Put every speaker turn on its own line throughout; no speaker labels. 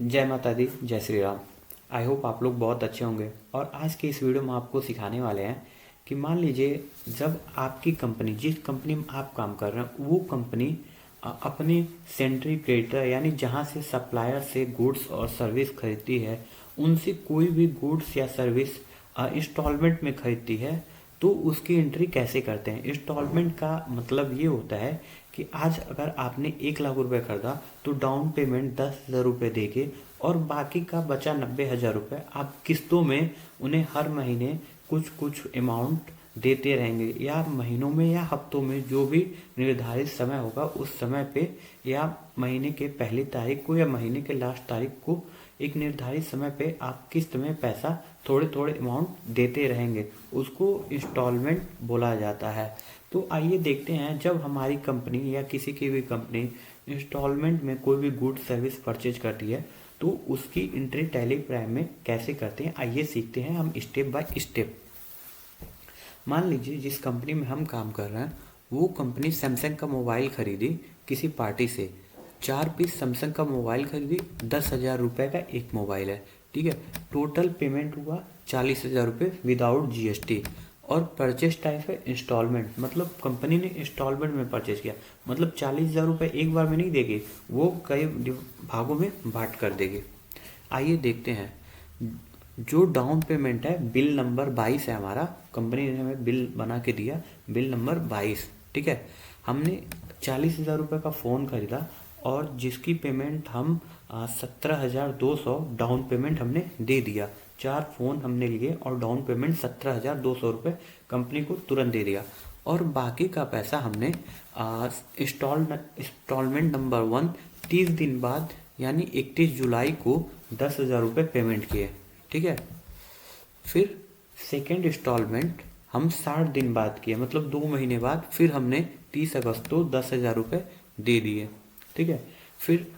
जय माता दी, जय श्री राम। आई होप आप लोग बहुत अच्छे होंगे। और आज के इस वीडियो में आपको सिखाने वाले हैं कि मान लीजिए जब आपकी कंपनी, जिस कंपनी में आप काम कर रहे हैं, वो कंपनी अपनी सेंट्री क्रेडिटर यानी जहाँ से सप्लायर से गुड्स और सर्विस खरीदती है, उनसे कोई भी गुड्स या सर्विस इंस्टॉलमेंट में खरीदती है, तो उसकी एंट्री कैसे करते हैं। इंस्टॉलमेंट का मतलब ये होता है कि आज अगर आपने 1 लाख रुपए खरीदा तो डाउन पेमेंट 10,000 रुपये देके और बाकी का बचा 90,000 रुपये आप किस्तों में उन्हें हर महीने कुछ कुछ अमाउंट देते रहेंगे, या महीनों में या हफ्तों में, जो भी निर्धारित समय होगा उस समय पे, या महीने के पहली तारीख को या महीने के लास्ट तारीख को एक निर्धारित समय पे आप किस्त में पैसा थोड़े थोड़े अमाउंट देते रहेंगे। उसको इंस्टॉलमेंट बोला जाता है। तो आइए देखते हैं, जब हमारी कंपनी या किसी की भी कंपनी इंस्टॉलमेंट में कोई भी गुड सर्विस परचेज करती है तो उसकी एंट्री टैली प्राइम में कैसे करते हैं। आइए सीखते हैं हम स्टेप बाय स्टेप। मान लीजिए जिस कंपनी में हम काम कर रहे हैं वो कंपनी सैमसंग का मोबाइल खरीदी किसी पार्टी से। 4 पीस सैमसंग का मोबाइल खरीदी, 10,000 रुपये का एक मोबाइल है, ठीक है। टोटल पेमेंट हुआ 40,000 रुपये विदाउट जीएसटी। और परचेज टाइप है इंस्टॉलमेंट, मतलब कंपनी ने इंस्टॉलमेंट में परचेज किया, मतलब 40,000 रुपये एक बार में नहीं देगी, वो कई भागों में बांट कर देगी। आइए देखते हैं। जो डाउन पेमेंट है, बिल नंबर 22 है हमारा, कंपनी ने हमें बिल बना के दिया, बिल नंबर 22, ठीक है। हमने 40,000 रुपये का फ़ोन खरीदा और जिसकी पेमेंट हम 17,200 डाउन पेमेंट हमने दे दिया। 4 फ़ोन हमने लिए और डाउन पेमेंट 17,200 रुपये कंपनी को तुरंत दे दिया। और बाकी का पैसा हमने इंस्टॉलमेंट नंबर 1 30 दिन बाद यानी 31 जुलाई को 10,000 रुपये पेमेंट किए, ठीक है। फिर सेकेंड इंस्टॉलमेंट हम 60 दिन बाद किए, मतलब 2 महीने बाद फिर हमने 30 अगस्त को 10,000 रुपये दे दिए, ठीक है। फिर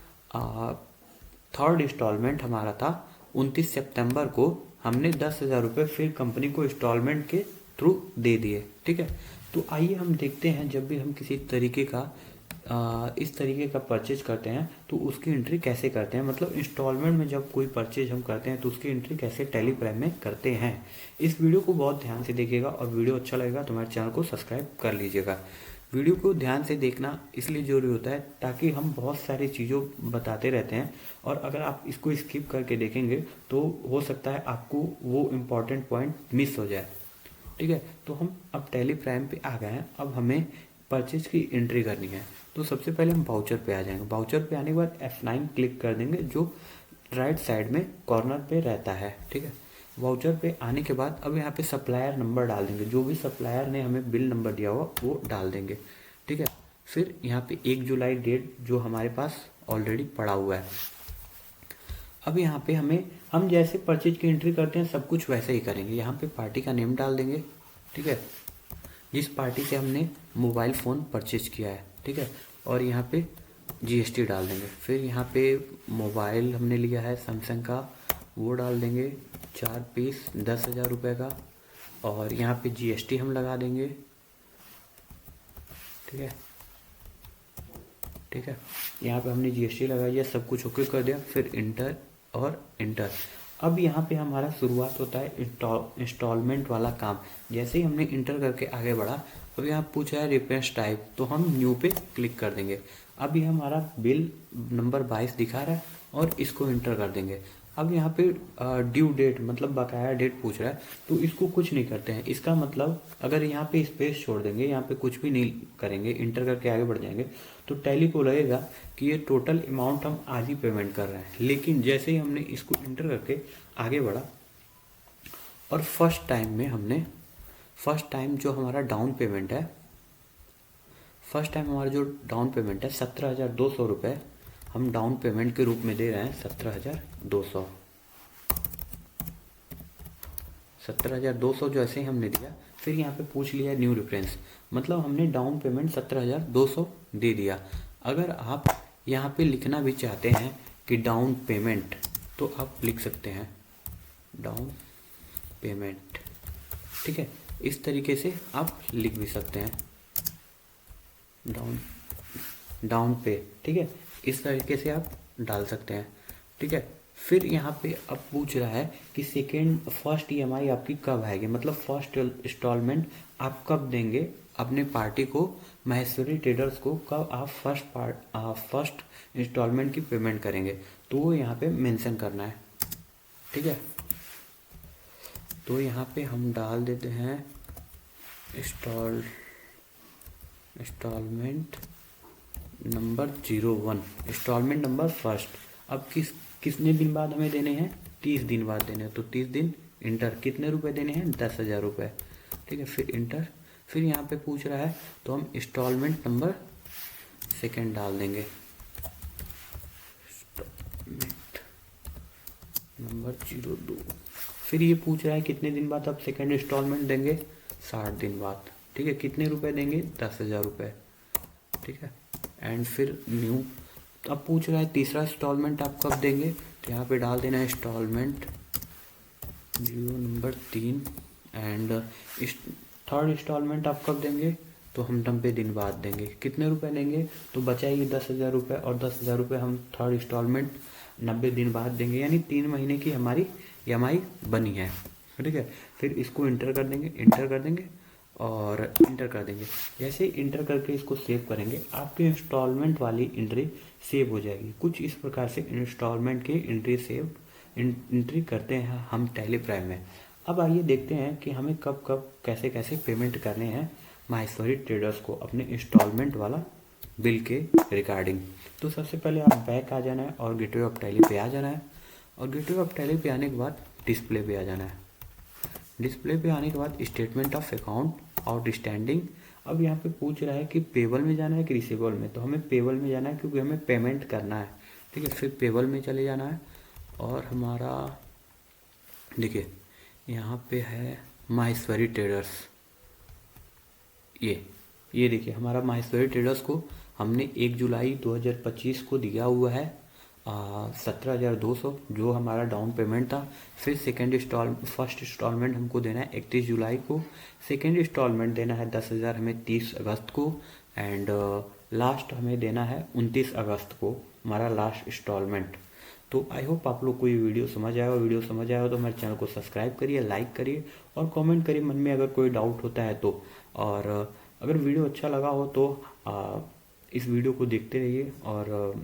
थर्ड इंस्टॉलमेंट हमारा था 29 सितंबर को, हमने 10,000 रुपये फिर कंपनी को इंस्टॉलमेंट के थ्रू दे दिए, ठीक है। तो आइए हम देखते हैं, जब भी हम किसी तरीके का इस तरीके का परचेज करते हैं तो उसकी एंट्री कैसे करते हैं। मतलब इंस्टॉलमेंट में जब कोई परचेज हम करते हैं तो उसकी एंट्री कैसे टैली प्राइम में करते हैं। इस वीडियो को बहुत ध्यान से देखिएगा और वीडियो अच्छा लगेगा तो हमारे चैनल को सब्सक्राइब कर लीजिएगा। वीडियो को ध्यान से देखना इसलिए ज़रूरी होता है ताकि हम बहुत सारी चीज़ों बताते रहते हैं, और अगर आप इसको स्किप करके देखेंगे तो हो सकता है आपको वो इम्पॉर्टेंट पॉइंट मिस हो जाए, ठीक है। तो हम अब टैली प्राइम पे आ गए हैं। अब हमें परचेज की एंट्री करनी है। तो सबसे पहले हम वाउचर पे आ जाएंगे। वाउचर पे आने के बाद F9 क्लिक कर देंगे, जो राइट साइड में कॉर्नर पे रहता है, ठीक है। वाउचर पे आने के बाद अब यहाँ पे सप्लायर नंबर डाल देंगे, जो भी सप्लायर ने हमें बिल नंबर दिया हुआ वो डाल देंगे, ठीक है। फिर यहाँ पे 1 जुलाई डेट जो हमारे पास ऑलरेडी पड़ा हुआ है। अब यहाँ पे हम जैसे परचेज की एंट्री करते हैं सब कुछ वैसे ही करेंगे। यहाँ पे पार्टी का नेम डाल देंगे, ठीक है, जिस पार्टी से हमने मोबाइल फ़ोन परचेज किया है, ठीक है। और यहाँ पे जीएसटी डाल देंगे। फिर यहाँ पे मोबाइल हमने लिया है सैमसंग का, वो डाल देंगे, 4 पीस 10,000 रुपये का, और यहाँ पे जीएसटी हम लगा देंगे, ठीक है, ठीक है। यहाँ पे हमने जीएसटी लगा दिया, सब कुछ ओके कर दिया, फिर इंटर और इंटर। अब यहाँ पे हमारा शुरुआत होता है इंस्टॉलमेंट वाला काम। जैसे ही हमने इंटर करके आगे बढ़ा, अब यहाँ पूछा है रेफरेंस टाइप, तो हम न्यू पे क्लिक कर देंगे। अब ये हमारा बिल नंबर 22 दिखा रहा है और इसको इंटर कर देंगे। अब यहाँ पे ड्यू डेट मतलब बकाया डेट पूछ रहा है, तो इसको कुछ नहीं करते हैं। इसका मतलब अगर यहाँ पे स्पेस छोड़ देंगे, यहाँ पे कुछ भी नहीं करेंगे, इंटर करके आगे बढ़ जाएंगे, तो टैली को लगेगा कि ये टोटल अमाउंट हम आज ही पेमेंट कर रहे हैं। लेकिन जैसे ही हमने इसको इंटर करके आगे बढ़ा और फर्स्ट टाइम जो हमारा डाउन पेमेंट है, 17,200 रुपये हम डाउन पेमेंट के रूप में दे रहे हैं। 17,200 जो ऐसे ही हमने दिया। फिर यहाँ पे पूछ लिया न्यू रेफरेंस, मतलब हमने डाउन पेमेंट 17,200 दे दिया। अगर आप यहाँ पे लिखना भी चाहते हैं कि डाउन पेमेंट, तो आप लिख सकते हैं डाउन पेमेंट, ठीक है। इस तरीके से आप लिख भी सकते हैं डाउन पे, ठीक है। इस तरीके से आप डाल सकते हैं। ठीक है। फिर यहाँ पे अब पूछ रहा है कि फर्स्ट ईएमआई आपकी कब आएगी, मतलब फर्स्ट इंस्टॉलमेंट आप कब देंगे अपने पार्टी को, माहेश्वरी ट्रेडर्स को, कब आप फर्स्ट इंस्टॉलमेंट की पेमेंट करेंगे, तो वो यहाँ पे मेंशन करना है। ठीक है, तो यहाँ पे हम डाल देते हैं instalment number 01, instalment number first. अब कितने दिन बाद हमें देने हैं, 30 दिन बाद देने हैं, तो 30 दिन इंटर, कितने रुपए देने हैं, 10,000 रुपये। ठीक है, फिर इंटर। फिर यहाँ पे पूछ रहा है तो हम इंस्टॉलमेंट नंबर सेकेंड डाल देंगे, इंस्टॉलमेंट नंबर 02। फिर ये पूछ रहा है कितने दिन बाद आप सेकेंड इंस्टॉलमेंट देंगे, 60 दिन बाद। ठीक है, कितने रुपए देंगे, 10,000 रुपये। ठीक है, एंड फिर न्यू। अब पूछ रहा है तीसरा इंस्टॉलमेंट आप कब देंगे, तो यहाँ पे डाल देना है instalment due number 3। And third instalment आप कब देंगे, तो हम 90 दिन बाद देंगे। कितने रुपए देंगे, तो बचाइए 10,000 रुपये, और 10,000 रुपये हम थर्ड इंस्टॉलमेंट 90 दिन बाद देंगे, यानी 3 महीने की हमारी ईएमआई बनी है। ठीक है, फिर इसको इंटर कर देंगे और इंटर कर देंगे। जैसे ही इंटर करके इसको सेव करेंगे, आपकी इंस्टॉलमेंट वाली एंट्री सेव हो जाएगी। कुछ इस प्रकार से इंस्टॉलमेंट की एंट्री करते हैं हम टैली प्राइम में। अब आइए देखते हैं कि हमें कब कब कैसे कैसे पेमेंट करने हैं माहेश्वरी ट्रेडर्स को अपने इंस्टॉलमेंट वाला बिल के रिगार्डिंग। तो सबसे पहले आप बैक आ जाना है और गेटवे ऑफ टैली पे आ जाना है, और गेटवे ऑफ टैली पे आने के बाद डिस्प्ले पे आ जाना है। डिस्प्ले पे आने के बाद स्टेटमेंट ऑफ अकाउंट आउटस्टैंडिंग। अब यहाँ पे पूछ रहा है कि पेबल में जाना है कि रिसीवेबल में, तो हमें पेबल में जाना है क्योंकि हमें पेमेंट करना है। ठीक है, फिर पेबल में चले जाना है, और हमारा देखिए यहाँ पे है माहेश्वरी ट्रेडर्स। ये देखिए हमारा माहेश्वरी ट्रेडर्स को हमने 1 जुलाई 2025 को दिया हुआ है 17,200, जो हमारा डाउन पेमेंट था। फिर फर्स्ट इंस्टॉलमेंट हमको देना है 31 जुलाई को, सेकेंड इंस्टॉलमेंट देना है 10,000 हमें 30 अगस्त को, एंड लास्ट हमें देना है 29 अगस्त को हमारा लास्ट इंस्टॉलमेंट। तो आई होप आप लोग को ये वीडियो समझ आया हो। वीडियो समझ आया हो तो हमारे चैनल को सब्सक्राइब करिए, लाइक करिए और कमेंट करिए मन में अगर कोई डाउट होता है तो। और अगर वीडियो अच्छा लगा हो तो इस वीडियो को देखते रहिए और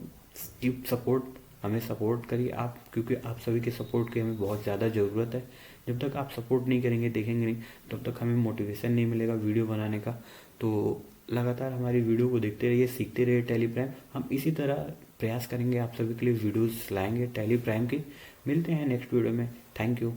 कीप सपोर्ट, हमें सपोर्ट करिए आप, क्योंकि आप सभी के सपोर्ट की हमें बहुत ज़्यादा ज़रूरत है। जब तक आप सपोर्ट नहीं करेंगे, देखेंगे नहीं, तब तक हमें मोटिवेशन नहीं मिलेगा वीडियो बनाने का। तो लगातार हमारी वीडियो को देखते रहिए, सीखते रहिए टैली प्राइम। हम इसी तरह प्रयास करेंगे आप सभी के लिए वीडियोस लाएंगे टैली प्राइम की। मिलते हैं नेक्स्ट वीडियो में। Thank you.